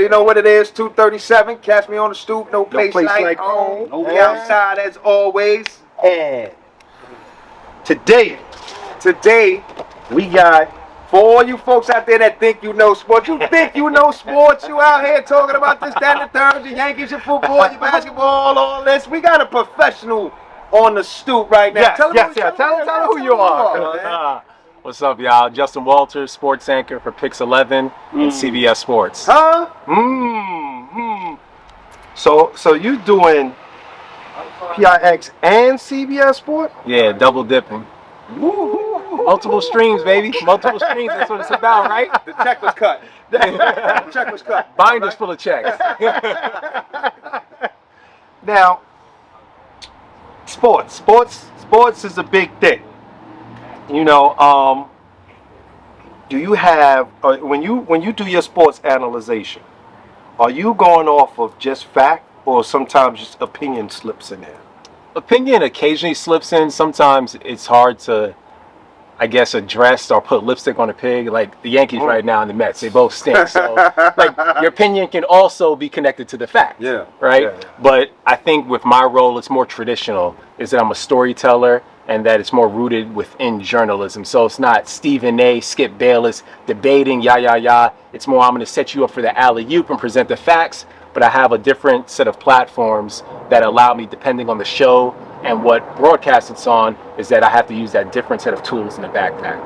already know what it is. 237. Catch me on the stoop. No place like home. No We outside as always. And today we got, for all you folks out there that think you know sports, you think you know sports, you out here talking about this, that, and the third, your Yankees, your football, your basketball, all this. We got a professional on the stoop right now. Tell them who you are. What's up, y'all? Justin Walters, sports anchor for Pix 11 and CBS Sports. Huh? So you doing PIX and CBS Sport? Yeah, double dipping. Multiple streams, baby. Multiple streams. That's what it's about, right? The check was cut. The check was cut. Binders full of checks. Now, sports is a big thing. You know, do you have when you do your sports analyzation, are you going off of just fact or sometimes just opinion slips in there? Opinion occasionally slips in. Sometimes it's hard to, I guess, address or put lipstick on a pig. Like the Yankees right now and the Mets, they both stink. So, like, your opinion can also be connected to the fact. Yeah. Right. Yeah. But I think with my role, it's more traditional. Is that I'm a storyteller and that it's more rooted within journalism. So it's not Stephen A, Skip Bayless debating, yah. It's more, I'm going to set you up for the alley-oop and present the facts. But I have a different set of platforms that allow me, depending on the show and what broadcast it's on, is that I have to use that different set of tools in the backpack.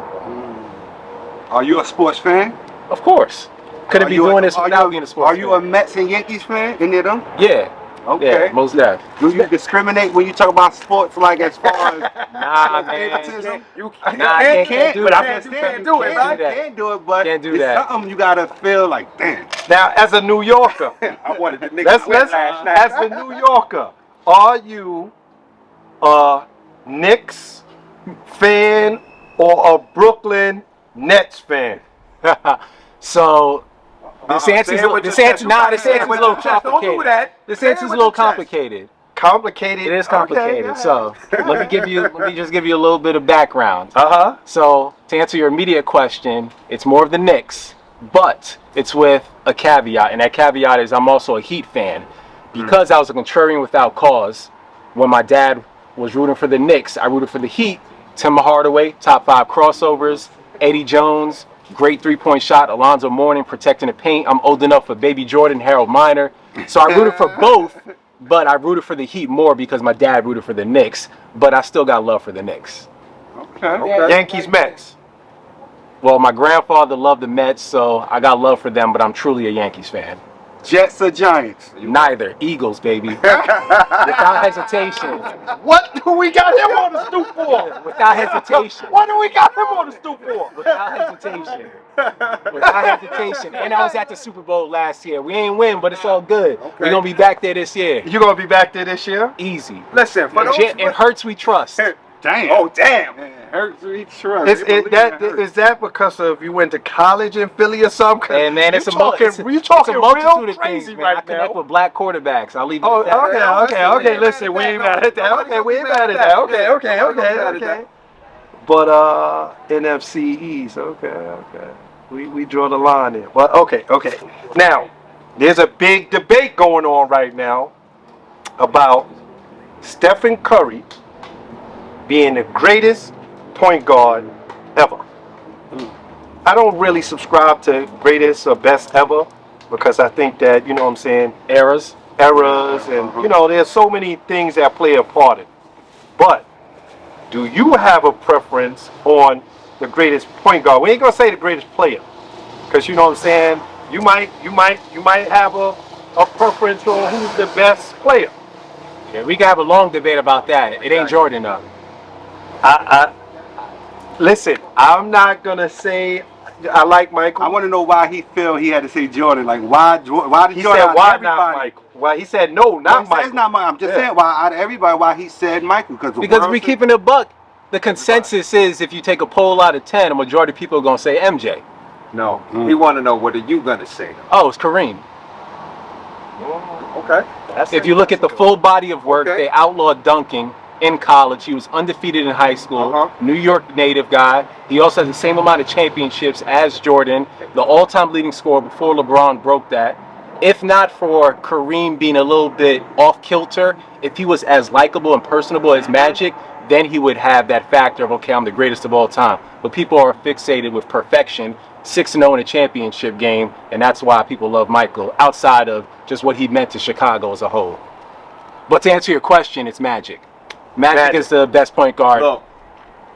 Are you a sports fan? Of course. Couldn't be doing this without being a sports fan. Are you a Mets and Yankees fan? Any of them? Yeah. Okay. Yeah, most def. Do you discriminate when you talk about sports, like as far as Nah, man. favoritism? I can't do it. Can't do it, right? Can't do it, but Can't do it's that. something you gotta feel like, damn. Now, as a New Yorker, I wanted the nigga let's as a New Yorker, are you a Knicks fan or a Brooklyn Nets fan? So this answer's a little complicated. This answer's a little complicated. Complicated. It is complicated. Okay, So let me just give you a little bit of background. Uh-huh. So to answer your immediate question, it's more of the Knicks, but it's with a caveat, and that caveat is I'm also a Heat fan. Because I was a contrarian without cause, when my dad was rooting for the Knicks, I rooted for the Heat. Tim Hardaway, top 5 crossovers, Eddie Jones, great three-point shot, Alonzo Mourning protecting the paint. I'm old enough for Baby Jordan, Harold Miner. So I rooted for both, but I rooted for the Heat more because my dad rooted for the Knicks. But I still got love for the Knicks. Okay. Yankees, Mets. Well, my grandfather loved the Mets, so I got love for them, but I'm truly a Yankees fan. Jets or Giants? Neither. Eagles, baby. Without hesitation. What do we got him on the stoop for? Without hesitation. What do we got him on the stoop for? Without hesitation. Without hesitation. And I was at the Super Bowl last year. We ain't win, but it's all good. We're going to be back there this year. You gonna be back there this year? Easy. Listen, for those, It hurts, we trust. Damn. oh damn. Hurts to each trust. Is that because of you went to college in Philly or something? And man, it's a multitude real crazy right now. I connect with black quarterbacks. I'll leave it at that. Okay. Listen, we ain't mad at that. Okay. But NFC East, okay. We draw the line there. Well, okay. Now, there's a big debate going on right now about Stephen Curry being the greatest point guard ever. I don't really subscribe to greatest or best ever because I think that, you know what I'm saying, Eras. and, you know, there's so many things that play a part in it. But do you have a preference on the greatest point guard? We ain't gonna say the greatest player because, you know what I'm saying, you might have a preference on who's the best player. Yeah, we can have a long debate about that. It ain't Jordan though. Listen, I'm not gonna say I like Michael. I want to know why he felt he had to say Jordan. Like, why did He Jordan said out of why everybody? not Michael? Well, he said no, not He said Michael. it's not Michael. I'm just saying why out of everybody why he said Michael Because we keeping it a buck. The consensus is if you take a poll out of 10, a majority of people are gonna say MJ. No, we want to know what are you gonna say? Oh, it's Kareem. Okay. If you look at the full body of work, they outlawed dunking in college. He was undefeated in high school. New York native guy. He also has the same amount of championships as Jordan, the all-time leading scorer before LeBron broke that. if not for Kareem being a little bit off kilter, if he was as likable and personable as Magic, then he would have that factor of, okay, I'm the greatest of all time. But people are fixated with perfection, 6-0 in a championship game, and that's why people love Michael, outside of just what he meant to Chicago as a whole. But to answer your question, it's Magic. Magic is the best point guard. Look,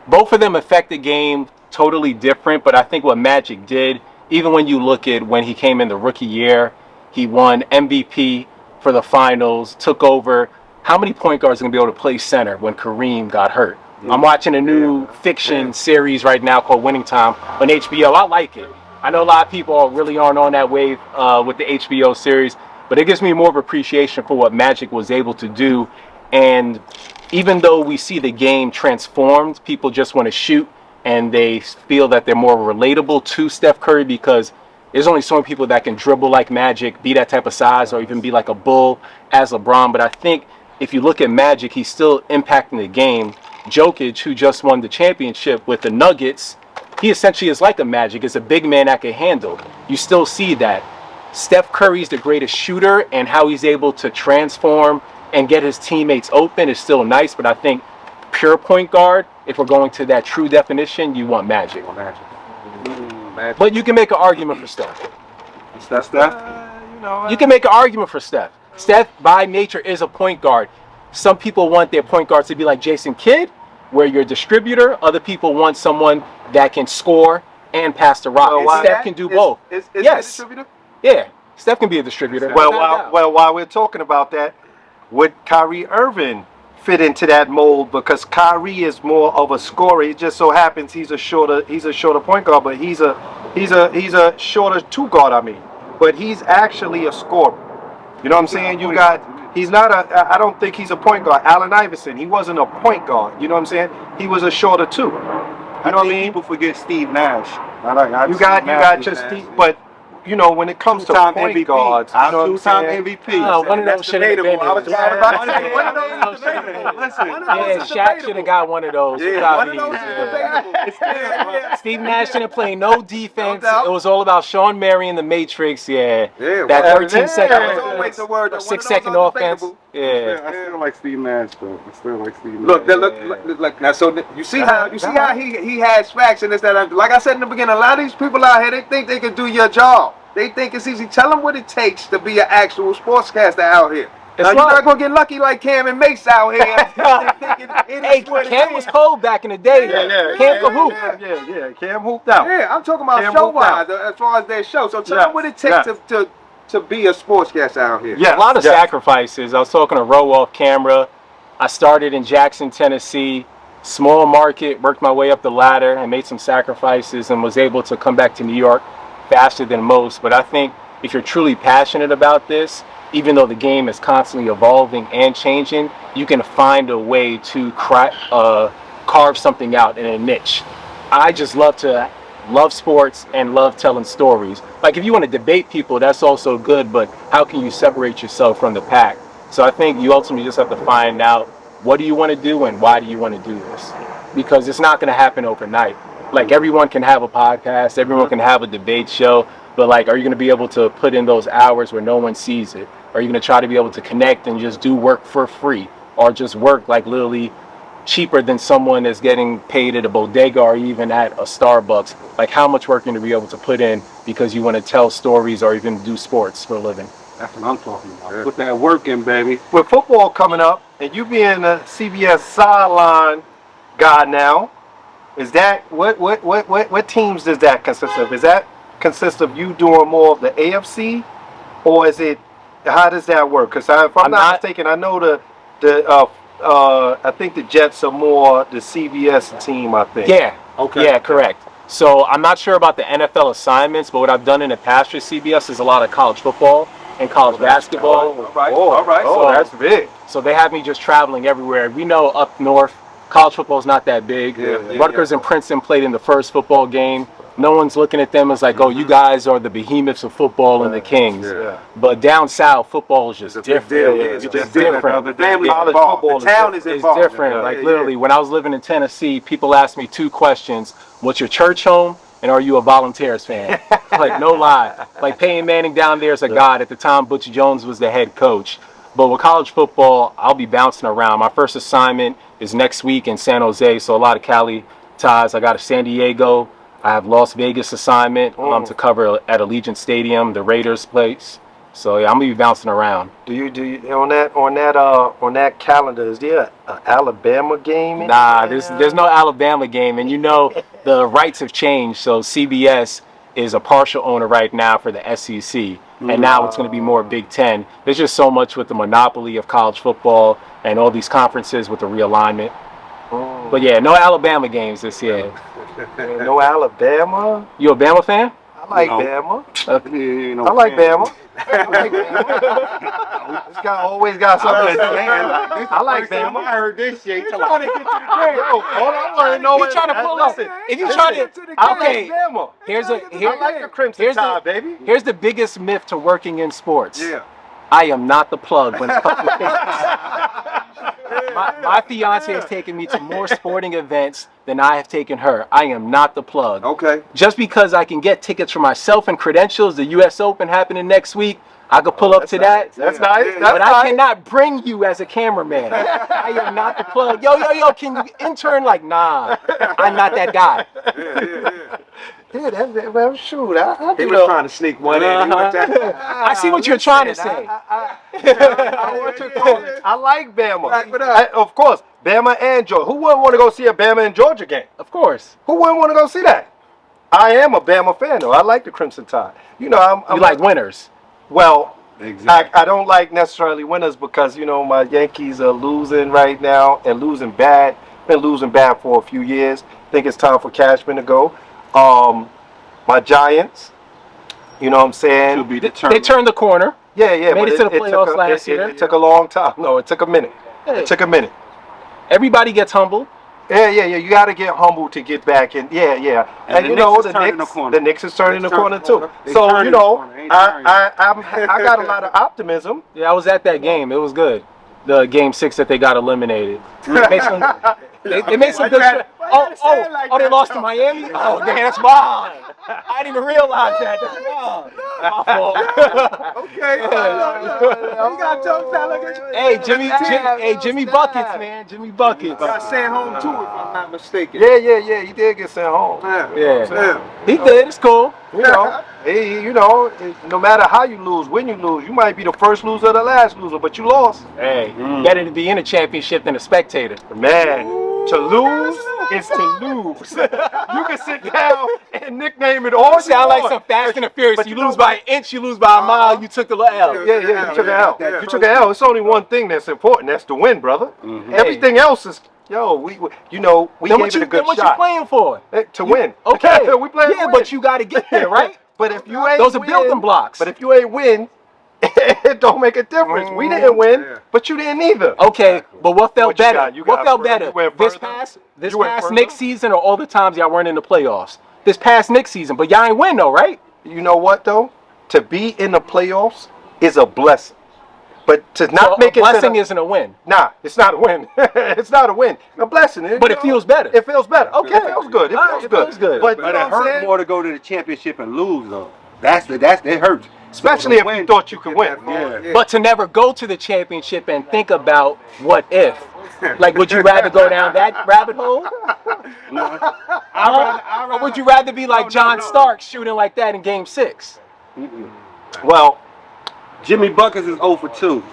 Both of them affect the game totally different, but I think what Magic did, even when you look at when he came in the rookie year, he won MVP for the finals, took over. How many point guards are going to be able to play center when Kareem got hurt? I'm watching a new fiction series right now called Winning Time on HBO. I like it. I know a lot of people really aren't on that wave with the HBO series, but it gives me more of appreciation for what Magic was able to do. And even though we see the game transformed, people just want to shoot, and they feel that they're more relatable to Steph Curry because there's only so many people that can dribble like Magic, be that type of size, or even be like a bull as LeBron. But I think if you look at Magic, he's still impacting the game. Jokic, who just won the championship with the Nuggets, he essentially is like a Magic. It's a big man that can handle. You still see that. Steph Curry's the greatest shooter, and how he's able to transform and get his teammates open is still nice, but I think pure point guard, if we're going to that true definition, you want Magic. Magic. But you can make an argument for Steph. That's that. You can make an argument for Steph. Steph, by nature, is a point guard. Some people want their point guards to be like Jason Kidd, where you're a distributor. Other people want someone that can score and pass the rock. Steph can do both. Is Yes. he a distributor? Yeah, Steph can be a distributor. While we're talking about that, would Kyrie Irving fit into that mold? Because Kyrie is more of a scorer. It just so happens he's a shorter point guard, but he's a shorter two guard. I mean, but he's actually a scorer. You know what I'm saying? He's not I don't think he's a point guard. Allen Iverson, he wasn't a point guard. You know what I'm saying? He was a shorter two. You know what I mean? People forget Steve Nash. You got just Steve, but you know, when it comes to Two-time point MVP. guards, you know what I'm Two-time saying? MVP. One of those should have been. I was about to say, one of those is debatable. Listen. One of Yeah, those is Shaq should debatable. have got one of those. Yeah, one of those is Yeah. debatable. Yeah. Steve Nash didn't play no defense. No doubt. It was all about Sean Mary and the Matrix. Yeah, Yeah, that well, 13 yeah, second, that was always the word. One of 6 those second are offense. debatable. Yeah. I still like Steve Nash though. I still like Steve Nash. Look. Now, so you see how he has facts in this. That like I said in the beginning, a lot of these people out here, they think they can do your job. They think it's easy. Tell them what it takes to be an actual sportscaster out here. Now, you're not gonna get lucky like Cam and Mace out here. Hey, Cam was cold back in the day. Cam could hoop. Yeah. Cam hooped out. Yeah, I'm talking about Cam show moved wise as far as their show. So tell them what it takes to be a sportscaster out here. Yeah. A lot of sacrifices. I was talking to Roe off camera. I started in Jackson, Tennessee, small market, worked my way up the ladder and made some sacrifices and was able to come back to New York faster than most. But I think if you're truly passionate about this, even though the game is constantly evolving and changing, you can find a way to carve something out in a niche. I just love sports and love telling stories. Like if you want to debate people, that's also good, but how can you separate yourself from the pack? So I think you ultimately just have to find out what do you want to do and why do you want to do this? Because it's not going to happen overnight. Like everyone can have a podcast, everyone can have a debate show, but like, are you going to be able to put in those hours where no one sees it? Are you going to try to be able to connect and just do work for free, or just work like literally cheaper than someone that's getting paid at a bodega or even at a Starbucks? Like how much work you're going to be able to put in because you want to tell stories or even do sports for a living? That's what I'm talking about. Put that work in, baby. With football coming up and you being a CBS sideline guy now, is that what teams does that consist of? Is that consist of you doing more of the AFC, or is it, how does that work? Because if I'm not mistaken, I know I think the Jets are more the CBS team, I think. Yeah. Okay. Yeah, correct. So I'm not sure about the NFL assignments, but what I've done in the past for CBS is a lot of college football and college basketball. All right. Oh, that's big. So they have me just traveling everywhere. We know up north, college football is not that big. Rutgers and Princeton played in the first football game. No one's looking at them as like, oh, you guys are the behemoths of football and the kings. Yeah. But down south, football is just different. It's It's just different. The family's College involved. football The town is It's involved. different. Like literally, when I was living in Tennessee, people asked me two questions: what's your church home, and are you a Volunteers fan? Like, no lie. Like, Peyton Manning down there is a god. At the time, Butch Jones was the head coach. But with college football, I'll be bouncing around. My first assignment is next week in San Jose, so a lot of Cali ties. I got a San Diego. I have Las Vegas assignment to cover at Allegiant Stadium, the Raiders place. So yeah, I'm gonna be bouncing around. Do you on that calendar? Is there an Alabama game? Nah, there's no Alabama game, and you know the rights have changed. So CBS is a partial owner right now for the SEC, and now it's going to be more Big Ten. There's just so much with the monopoly of college football and all these conferences with the realignment. But yeah, no Alabama games this year. No Alabama. You a Bama fan? I like Bama. You know, I like Bama. I like Bama. This guy always got something to say. I like Bama. I heard this shit. Yo, all I want to know He is trying to pull up. If you trying to, I okay. like Bama. I like the Crimson Tide, baby. Here's the biggest myth to working in sports. Yeah. I am not the plug when it comes to fitness. My fiance has taken me to more sporting events than I have taken her. I am not the plug. Okay. Just because I can get tickets for myself and credentials, the U.S. Open happening next week, I could pull up to that. That's nice. Yeah, That's But nice. I cannot bring you as a cameraman. I am not the plug. Yo, can you intern? Like, nah, I'm not that guy. Yeah, well, shoot. I He do was know. trying to sneak one in. He went down. I see what you're trying to say. I like Bama. Back it up. Of course, Bama and Georgia. Who wouldn't want to go see a Bama and Georgia game? Of course. Who wouldn't want to go see that? I am a Bama fan, though. I like the Crimson Tide. You know, I'm You like winners. well, Exactly. I don't like necessarily winners because, you know, my Yankees are losing right now and losing bad. Been losing bad for a few years. Think it's time for Cashman to go. My Giants, you know what I'm saying? Should be They determined. turned the corner. Yeah, yeah. Made but it to the took playoffs a- last year. It took a long time. No, it took a minute. Hey. It took a minute. Everybody gets humble. Yeah. You got to get humble to get back in. Yeah. And you the know, Knicks is turning the corner. the Knicks is turning the Knicks corner turning the too. corner. They So turning you the know, corner. Ain't I got a lot of optimism. Yeah, I was at that game. It was good. The game 6 that they got eliminated. They made some, they made some Why good. you gotta- why you gotta say it like They that? lost to Miami. Oh, damn, that's mine. I didn't even realize that. That's mine. My fault. Okay. You got jokes out. Look at you. Hey, Jimmy Buckets, man. Jimmy Buckets. Got sent home too, if I'm not mistaken. Yeah. He did get sent home. Yeah. He did. It's cool. You know, no matter how you lose, when you lose, you might be the first loser or the last loser, but you lost. Hey, better to be in a championship than a spectator. Man, to lose is to lose. You can sit down and nickname it all. You sound like some Fast and the Furious. But You you lose know by an inch, you lose by a mile. You took the L. Yeah, you took an L. Yeah. You took an L. It's only one thing that's important. That's the win, brother. Everything else is, we Then gave what it a good you shot. playing for? To win. Okay. we playing to Yeah, win. but you got to get there, right? But if you ain't Those are win, building blocks. But if you ain't win, it don't make a difference. We didn't win, Yeah. but you didn't either. Okay, but what felt What you better? got? You What got felt further? better? You went This further? past You went further? Knicks season or all the times y'all weren't in the playoffs? This past Knicks season, but y'all ain't win though, right? You know what though? To be in the playoffs is a blessing. But to not So make a it to blessing the, isn't a win. Nah, it's not a win. It's not a win. A blessing. But it feels better. It feels better. Okay, it feels good. It All right, feels it good. feels good. But, But you know it what I'm hurt saying? more to go to the championship and lose, though. It hurts. Especially if you thought you could win. Yeah. But to never go to the championship and think about what if. Like, would you rather go down that rabbit hole? Or would you rather be like John Stark shooting like that in Game 6? Well, Jimmy Buckets is 0 for 2.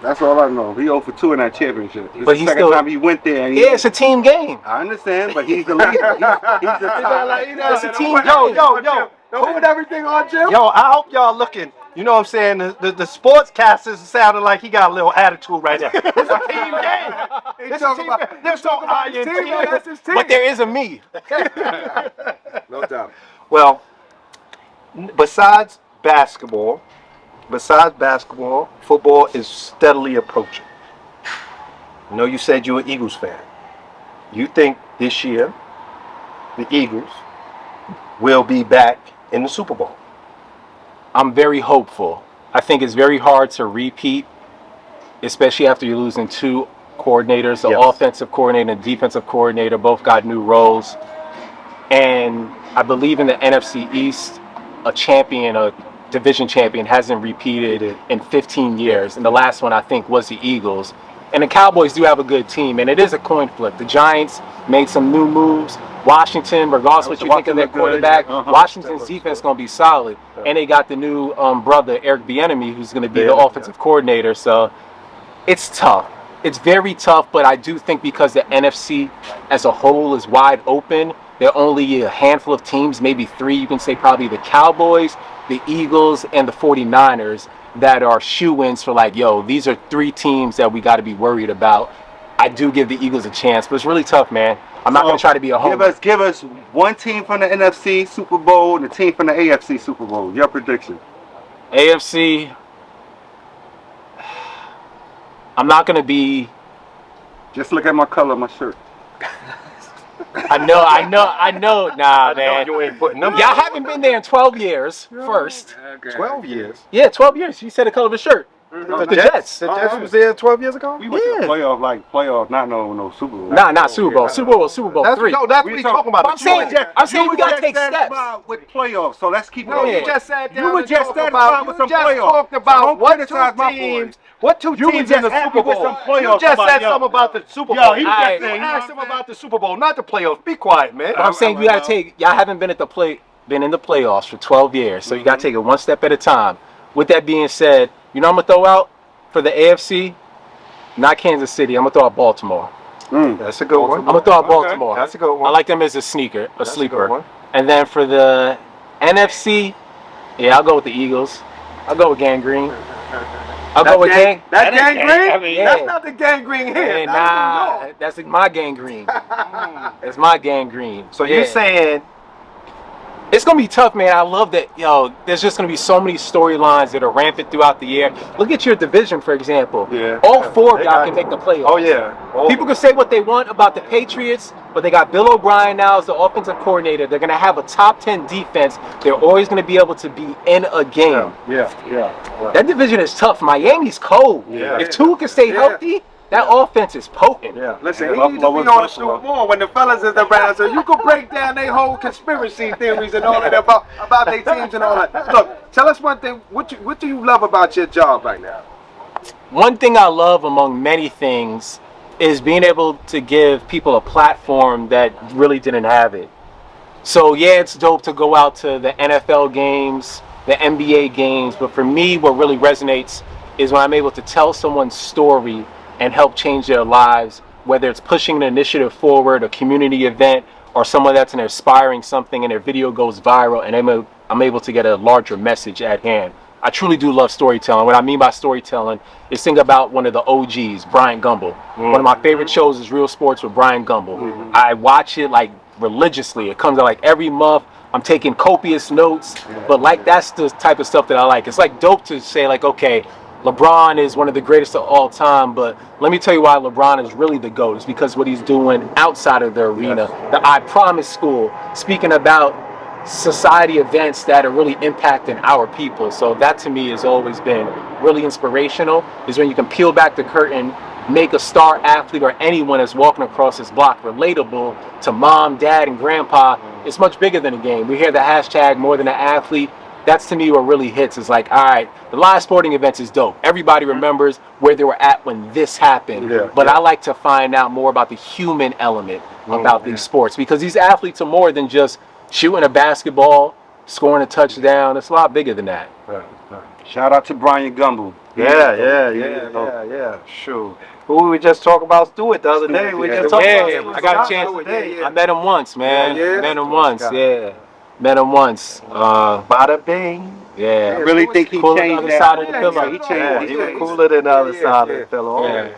That's all I know. He 0 for 2 in that championship. It's But the he's second still- time he went there. And Yeah, it's a team game. I understand, but he's the leader. He's the top. It's a team yo, game. yo. Don't put everything on Jim. Yo, I hope y'all looking. You know what I'm saying? The sportscasters sounding like he got a little attitude right now. It's a team game. He's talking about, There's no about his team. INT. That's his team. But there is a me. No doubt. Well, besides basketball, football is steadily approaching. I know you said you're an Eagles fan. You think this year the Eagles will be back in the Super Bowl? I'm very hopeful. I think it's very hard to repeat, especially after you're losing two coordinators, the Yes. offensive coordinator and defensive coordinator, both got new roles. And I believe in the NFC East, a champion, a division champion, hasn't repeated in 15 years. And the last one, I think, was the Eagles. And the Cowboys do have a good team, and it is a coin flip. The Giants made some new moves. Washington, regardless what you think of their quarterback, Washington's defense is going to be solid. And they got the new brother, Eric Bieniemy, who's going to be the offensive coordinator. So it's tough. It's very tough, but I do think because the NFC as a whole is wide open, there are only a handful of teams, maybe 3, you can say probably the Cowboys, the Eagles, and the 49ers that are shoe-ins for like, yo, these are 3 teams that we got to be worried about. I do give the Eagles a chance, but it's really tough, man. I'm not going to try to be a homer. Give us one team from the NFC Super Bowl and a team from the AFC Super Bowl. Your prediction. AFC, I'm not going to be... Just look at my color of my shirt. I know. Nah, man. You ain't putting them. Y'all haven't been there in 12 years, first. 12 years. Yeah, 12 years. You said the color of the shirt. The Jets. The Jets was there 12 years ago? We went to the playoff, not no Super Bowl. Nah, not Super Bowl. Super Bowl That's 3. what he's talking about. But I'm saying we gotta take steps. With playoffs, so let's keep No, going. you just sat down. You were and just talked satisfied about. with You some just playoffs. talked So about don't what criticize two my teams. boy. What 2 You were teams just in the happy Super with Bowl? some playoffs. You just said Yo. something about the Super Bowl. Yo, he just Alright. said, you know Ask what him I'm saying? about the Super Bowl, not the playoffs. Be quiet, man. But I'm saying you gotta take. Y'all haven't been in the playoffs for 12 years, so you gotta take it one step at a time. With that being said, you know I'm gonna throw out for the AFC, not Kansas City. I'm gonna throw out Baltimore. That's a good one. I'm gonna throw out Baltimore. That's a good one. I like them as a sleeper. a good one. And then for the NFC, yeah, I'll go with the Eagles. I'll go with Gangrene. I'll go with Gang. That gangrene? I mean, That's yeah. not the gangrene here. Yeah, That's nah, that's my Gangrene. That's my Gangrene. So you're saying it's gonna be tough, man. I love that. There's just gonna be so many storylines that are rampant throughout the year. Look at your division, for example. Yeah. All 4 of They y'all got- can make the playoffs. Oh yeah. People can say what they want about the Patriots, but they got Bill O'Brien now as the offensive coordinator. They're gonna have a top 10 defense. They're always gonna be able to be in a game. Yeah. That division is tough. Miami's cold. Yeah. If Tua can stay healthy, that offense is potent. Yeah. Listen, Yeah, he needs to be Buffalo on the was Super Buffalo. Bowl when the fellas is around, so you can break down their whole conspiracy theories and all of that about their teams and all that. Look, tell us one thing. What do you love about your job right now? One thing I love among many things is being able to give people a platform that really didn't have it. So yeah, it's dope to go out to the NFL games, the NBA games, but for me, what really resonates is when I'm able to tell someone's story and help change their lives, whether it's pushing an initiative forward, a community event, or someone that's inspiring something and their video goes viral and I'm able to get a larger message at hand. I truly do love storytelling. What I mean by storytelling is think about one of the OGs, Brian Gumbel. One of my favorite shows is Real Sports with Brian Gumbel. I watch it like religiously. It comes out like every month. I'm taking copious notes, but like that's the type of stuff that I like. It's like dope to say like, okay, LeBron is one of the greatest of all time, but let me tell you why LeBron is really the GOAT. It's because what he's doing outside of the arena. The I Promise School, speaking about society events that are really impacting our people. So that to me has always been really inspirational, is when you can peel back the curtain, make a star athlete or anyone that's walking across this block relatable to mom, dad, and grandpa. It's much bigger than a game. We hear the hashtag more than an athlete. That's to me what really hits. Is like, all right, the live sporting events is dope. Everybody remembers where they were at when this happened. But I like to find out more about the human element about these sports, because these athletes are more than just shooting a basketball, scoring a touchdown. It's a lot bigger than that. Shout out to Brian Gumbel. Yeah. Sure. Who we just talked about Stewart the other day. We just talked about Stewart. I got a chance. I met him once, man. Met him once. Met him once. Bada bing. I really think he Cool changed on the that. side of the pillow. He changed. He was cooler than the other side of the pillow. Yeah.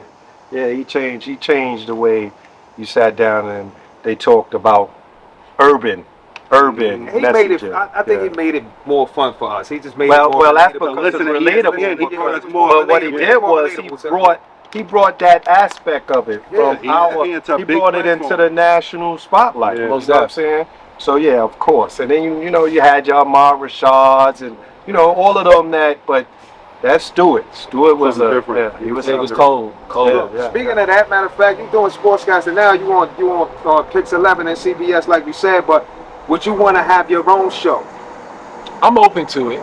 Yeah, he changed the way you sat down and they talked about urban He made it. messaging. I think he made it more fun for us. He just made it Well, more that's relatable. because it's Listen, relatable. he brought us did- more But what he relatable. did was he brought that aspect of it from he he brought it into the national spotlight. Yeah. You know what I'm saying? So yeah, of course. And then you had your Ahmad Rashads and all of them but that's Stewart. Stewart was Something different. he was cold. Yeah. Speaking of that, matter of fact, you're doing sportscasting now. You on Pix 11 and CBS, like we said. But would you want to have your own show? I'm open to it.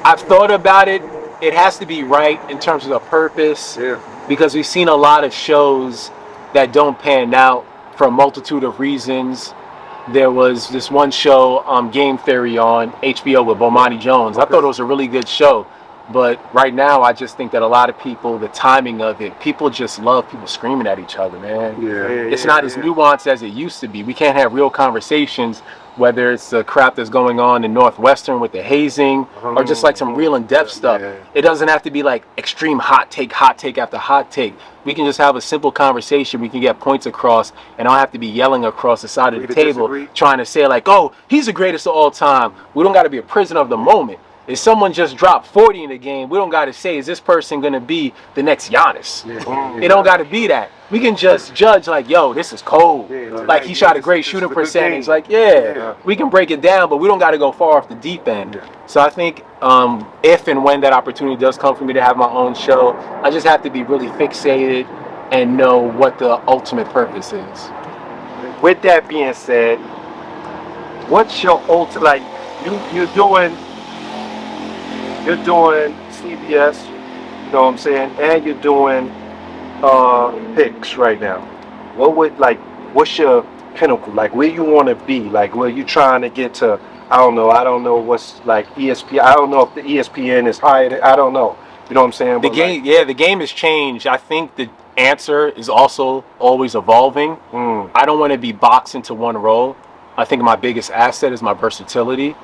I've thought about it. It has to be right in terms of the purpose. Yeah. Because we've seen a lot of shows that don't pan out for a multitude of reasons. There was this one show, Game Theory, on HBO with Bomani Jones. I thought it was a really good show. But right now, I just think that a lot of people, the timing of it, people just love people screaming at each other, man. It's not as nuanced as it used to be. We can't have real conversations, whether it's the crap that's going on in Northwestern with the hazing, or just like some real in-depth stuff. It doesn't have to be like extreme hot take after hot take. We can just have a simple conversation. We can get points across, and I don't have to be yelling across the side of the table trying to say like, oh, he's the greatest of all time. We don't got to be a prisoner of the moment. If someone just dropped 40 in the game, we don't got to say, is this person going to be the next Giannis? It don't got to be that. We can just judge like, yo, this is cold. Like, he shot a great shooting percentage. Like, we can break it down, but we don't got to go far off the deep end. So I think if and when that opportunity does come for me to have my own show, I just have to be really fixated and know what the ultimate purpose is. With that being said, what's your ultimate, like, you're doing CBS, you know what I'm saying, and you're doing picks right now. What's your pinnacle? Like, where you want to be? Like, where you trying to get to? I don't know what's like ESPN. I don't know if the ESPN is higher. I don't know. You know what I'm saying? The game has changed. I think the answer is also always evolving. I don't want to be boxed into one role. I think my biggest asset is my versatility.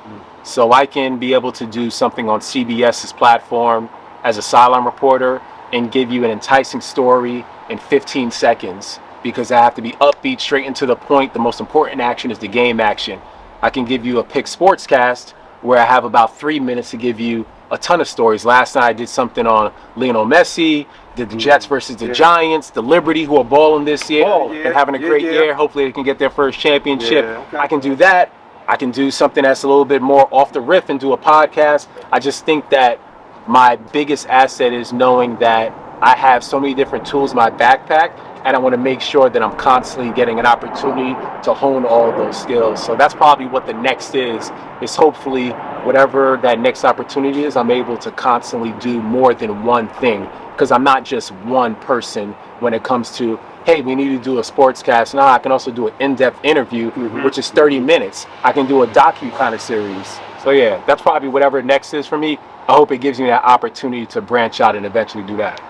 So I can be able to do something on CBS's platform as a sideline reporter and give you an enticing story in 15 seconds because I have to be upbeat, straight into the point. The most important action is the game action. I can give you a pick sportscast where I have about 3 minutes to give you a ton of stories. Last night I did something on Lionel Messi, did the Jets versus the Giants, the Liberty, who are balling this year and having a great year. Hopefully they can get their first championship. I can do that. I can do something that's a little bit more off the riff and do a podcast. I just think that my biggest asset is knowing that I have so many different tools in my backpack, and I want to make sure that I'm constantly getting an opportunity to hone all of those skills. So that's probably what the next is hopefully whatever that next opportunity is, I'm able to constantly do more than one thing, because I'm not just one person when it comes to, hey, we need to do a sportscast. Now I can also do an in-depth interview, which is 30 minutes. I can do a docu kind of series. So yeah, that's probably whatever next is for me. I hope it gives me that opportunity to branch out and eventually do that.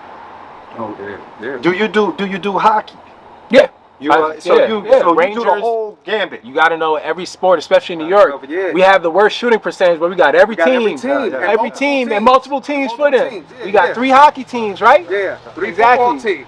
Do you do hockey? Yeah. You do the whole gambit. You got to know every sport, especially in New York. We have the worst shooting percentage, but we got every team and multiple teams for them. We got 3 hockey teams, right? Yeah, 3 exactly. football teams.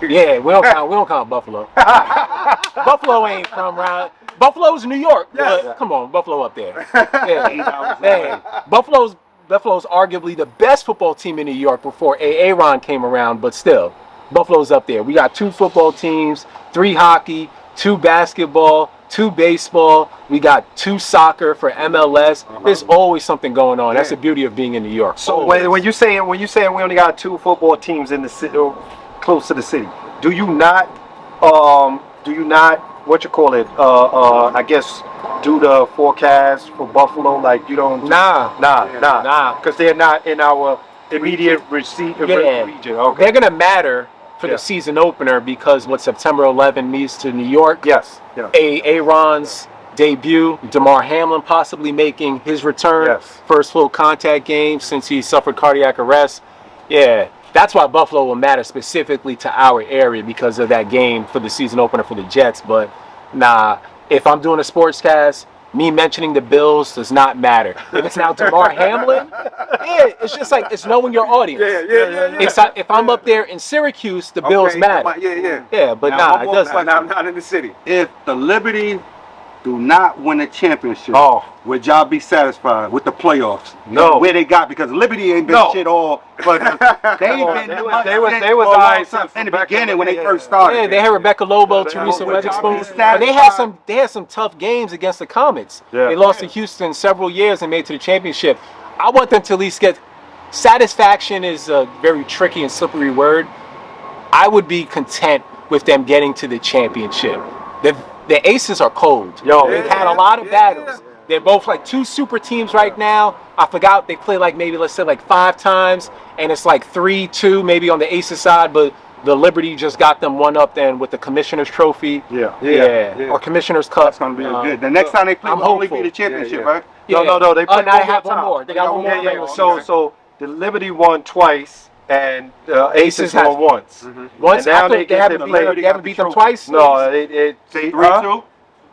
Yeah, we don't count Buffalo. Buffalo ain't from around. Buffalo's New York. But come on, Buffalo up there. Yeah. Man, Buffalo's arguably the best football team in New York before Aaron came around, but still, Buffalo's up there. We got 2 football teams, 3 hockey, 2 basketball, 2 baseball. We got 2 soccer for MLS. There's always something going on. That's the beauty of being in New York. So when you saying we only got 2 football teams in the city, close to the city, do you not what you call it? I guess do the forecast for Buffalo, like you don't. Nah. Because they're not in our immediate region. Okay. They're gonna matter for the season opener because what September 11 means to New York. Yes. Aaron's debut, DeMar Hamlin possibly making his return, first full contact game since he suffered cardiac arrest. Yeah. That's why Buffalo will matter specifically to our area because of that game for the season opener for the Jets. But nah, if I'm doing a sportscast, me mentioning the Bills does not matter. If it's now DeMar Hamlin, it's just like it's knowing your audience. If I'm up there in Syracuse, the Bills matter. Yeah, but nah, it doesn't. I'm not in the city. If the Liberty do not win a championship, would y'all be satisfied with the playoffs? No. Where they got, because Liberty ain't been shit all, but they was nice in the beginning when they first started. Yeah, they had Rebecca Lobo, Teresa Weatherspoon. But they had some tough games against the Comets. They lost to Houston several years and made it to the championship. I want them to at least get satisfaction is a very tricky and slippery word. I would be content with them getting to the championship. The Aces are cold. They've had a lot of battles. They're both like two super teams right now. I forgot they play like maybe let's say like 5 times, and it's like 3-2 maybe on the Aces side, but the Liberty just got them one up then with the Commissioner's Trophy. Yeah. Or Commissioner's Cup. That's gonna be good. The next time they play, I'm will only hopeful. be the championship, Yeah. right? No. They play now they one have more one time. more. They got one more. Yeah. Okay. So the Liberty won twice, and Aces has- won once. Once And now I thought they haven't play- they haven't beat them trophy. twice. No, it See, 3-2.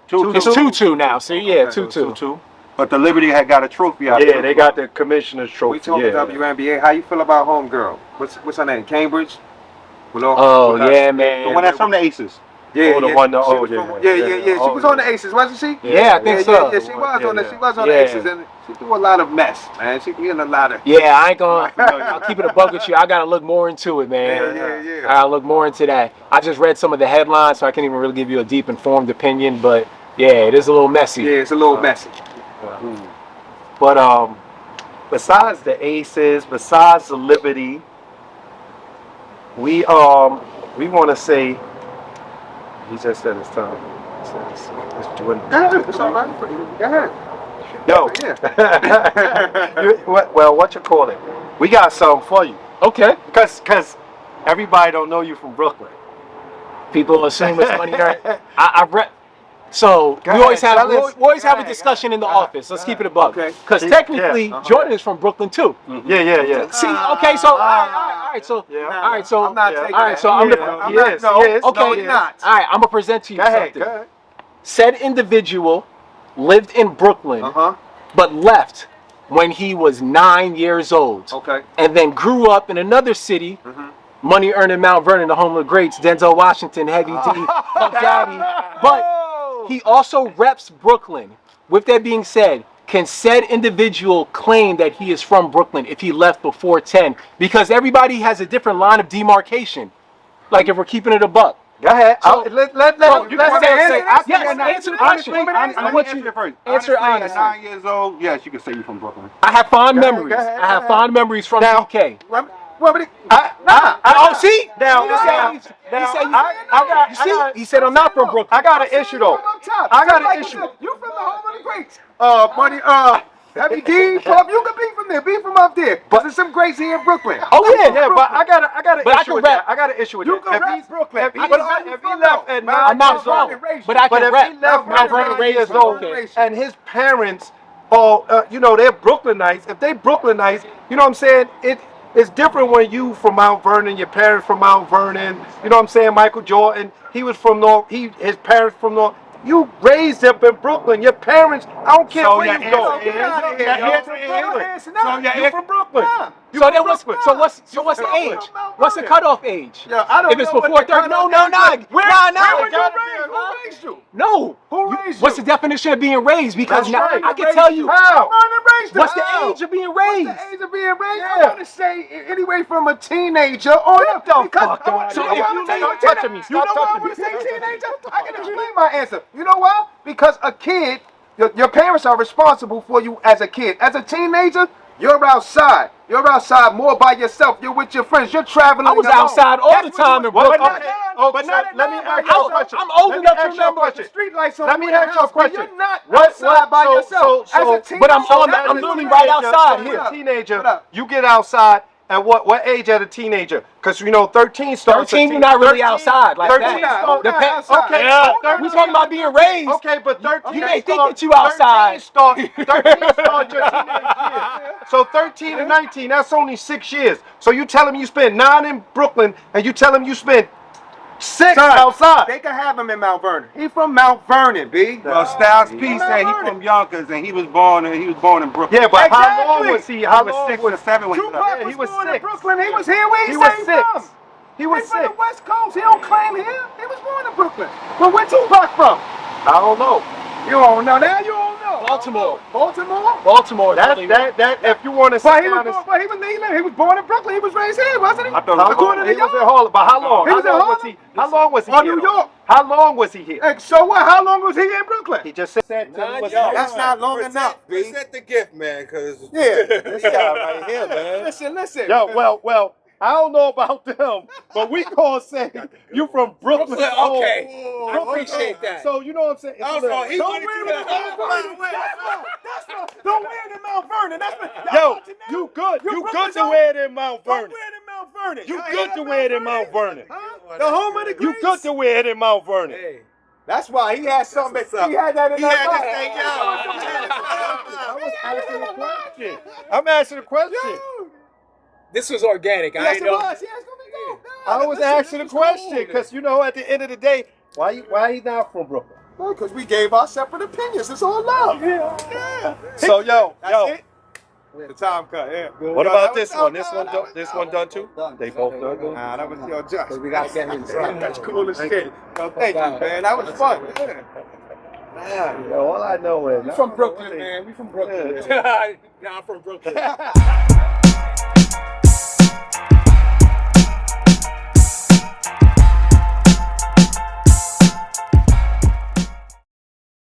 3-2. It's 2-2 now. So yeah, 2-2. 2-2. But the Liberty had got a trophy out. Yeah, they got the Commissioner's Trophy. We talking yeah. WNBA. How you feel about homegirl? What's her name? Cambridge? Oh yeah, The man. one that's from the Aces. Yeah, Oh, the yeah. one that- She oh, was yeah, from- yeah, yeah. yeah. She Oh, was yeah. on the Aces, wasn't she? Yeah, I think so. Yeah, she was on the. She was on Yeah. the Aces, and she do a lot of mess, man. She be in a lot of. Yeah, I ain't gonna. I'll keep it a bug with you. I gotta look more into it, man. Yeah. I gotta look more into that. I just read some of the headlines, so I can't even really give you a deep, informed opinion. But yeah, it is a little messy. Yeah, it's a little messy. But besides the Aces, besides the Liberty, we want to say he just said it's time. It's doing. Go ahead. It's all right. Go ahead. Yo. Well, what you call it? We got something for you. Okay. Cause everybody don't know you from Brooklyn. People assume it's money. I've read. So Go we always ahead, have tell us. we always have a Go ahead, discussion in the go ahead. office. Let's keep it a buck. Okay. Because Yeah. technically, Yeah. Jordan is from Brooklyn too. Yeah. See, okay, so all right, so Yeah. all right, so I'm not Yeah. taking all right, that. so I'm Yeah. the I'm He not- is, no, he is. okay, no, he's not. all right. I'm gonna present to you Go ahead. something. Said individual lived in Brooklyn, but left when he was 9 years old, Okay. and then grew up in another city. Money earning Mount Vernon, the home of the greats, Denzel Washington, Heavy D, Puff Daddy. But he also reps Brooklyn. With that being said, can said individual claim that he is from Brooklyn if he left before 10? Because everybody has a different line of demarcation. Like if we're keeping it a buck. Go ahead. So- Let you let's can say answer it. it. Yes, answer the question. I want you to first. Answer Honestly, honestly. at 9 years old, yes, you can say you're from Brooklyn. I have fond Go ahead, memories. go ahead, I have go fond memories from Now- BK. Oh, see? Now, He now, said- now, he said- I got, You see? He said I'm not from Brooklyn. I got an issue though. I got an issue. You from the home of the greats. Money, Heavy D, Puff, you can be from there. Be from up there. But there's some greats here in Brooklyn. Oh yeah, Yeah, but I got an But I issue can with rap. that. I got an issue with You that. can rap Brooklyn. If he, But are you if he from left though? at Mount 9 I'm not years from, old, but I but can if rap. he left Mount at Vernon 9 raised years him. old Okay. and his parents, they're Brooklynites. If they Brooklynites, you know what I'm saying? It's different when you from Mount Vernon, your parents from Mount Vernon. You know what I'm saying? Michael Jordan, he was from North. His parents from North. You raised up in Brooklyn. Your parents, I don't care So where your you go. answer is- Your answer is Brooklyn. You from Brooklyn. You So from then what's Brooklyn. what's the age? What's the cutoff age? Yeah, I don't If it's know what before the 30, no. cutoff is. Where were you gotta raised? be- Who raised you? No. Who raised What's you? the definition of being raised? Because That's now right. I can tell you How? what's the age of being raised. The age of being raised? I Yeah. want to say anyway from a teenager on up. the Because fuck I wanna out tell of you here. why I'm Stop saying touching me. You Stop know why I touching want to me. say teenager? I can explain my answer. You know why? Because a kid, your parents are responsible for you as a kid. As a teenager, you're outside. You're outside more by yourself. You're with your friends. You're traveling. I was alone. outside all That's the what time you- in Brooklyn. But let me ask you a question. I'm old Let me enough to ask you a remember. question. Street lights on. Let me in your ask you a house, but question. You're not What- outside by so- yourself. so- As a teenager, but I'm on- that's I'm what literally you right do. outside As here. a teenager, What up? you get outside at what age at a teenager? Because 13 starts. 13, you're not really outside like 13 that. starts. Depends. Okay, Yeah. so We talking about being raised. Okay, but 13 You may think start- that you outside. 13 start your teenage years. So 13 and 19, that's only 6 years. So you tell him you spent 9 in Brooklyn, and you tell him you spent 6 outside. They can have him in Mount Vernon. He from Mount Vernon, B. Well, Styles P said he from Yonkers and he was born in Brooklyn. Yeah, but how Exactly. long was he? He How was long 6 was or 7 when he Tupac left. he was was born in 6. Brooklyn. He was here. Where He he was say 6. from? He was He's from 6. the West Coast. He don't claim here. He was born in Brooklyn. But where Tupac from? I don't know. You don't know. Now you don't know. Baltimore. Baltimore? Baltimore. That if you want to But sit he down was, and born, he was born in Brooklyn. He was raised here, wasn't he? I thought how According long, to he was in y'all. Harlem, but how long? He was in how long Harlem? was he? How long was he Or here? New York. How long was he here? Hey, so what? How long was he in Brooklyn? He just said till he was That's not long enough, B. Present the gift, man, because Yeah. this guy right here, man. Listen. Yo, well, I don't know about them, but we gonna say you from Brooklyn. Okay. Oh, I appreciate that. So you know what I'm saying? Oh, so he Don't wanted wear to it in Mount Vernon. That's right. Don't wear it in Mount Vernon. That's right. Yo, you good. You good to wear it in Mount Don't Vernon. wear it in Mount Vernon. You good to wear it in Mount Vernon. The home of the You greats. good to wear it in Mount Vernon. Hey, that's why he had something. He had that in He had that this thing, I was asking a question. I'm asking a question. This was organic. I Yes, ain't it know. was. Yeah, it's gonna be dope. I was asking a question because you know at the end of the day, why he not from Brooklyn? Because we gave our separate opinions. It's all love. Yeah. So yo, That's it. The time cut. Yeah. what about this one? This one done too? They both done. Nah, that was your just. We gotta get him. That's cool as shit. Yo, thank you, man. That was fun. Yeah. Yo, all I know is We from Brooklyn, man. We from Brooklyn. Nah, I'm from Brooklyn.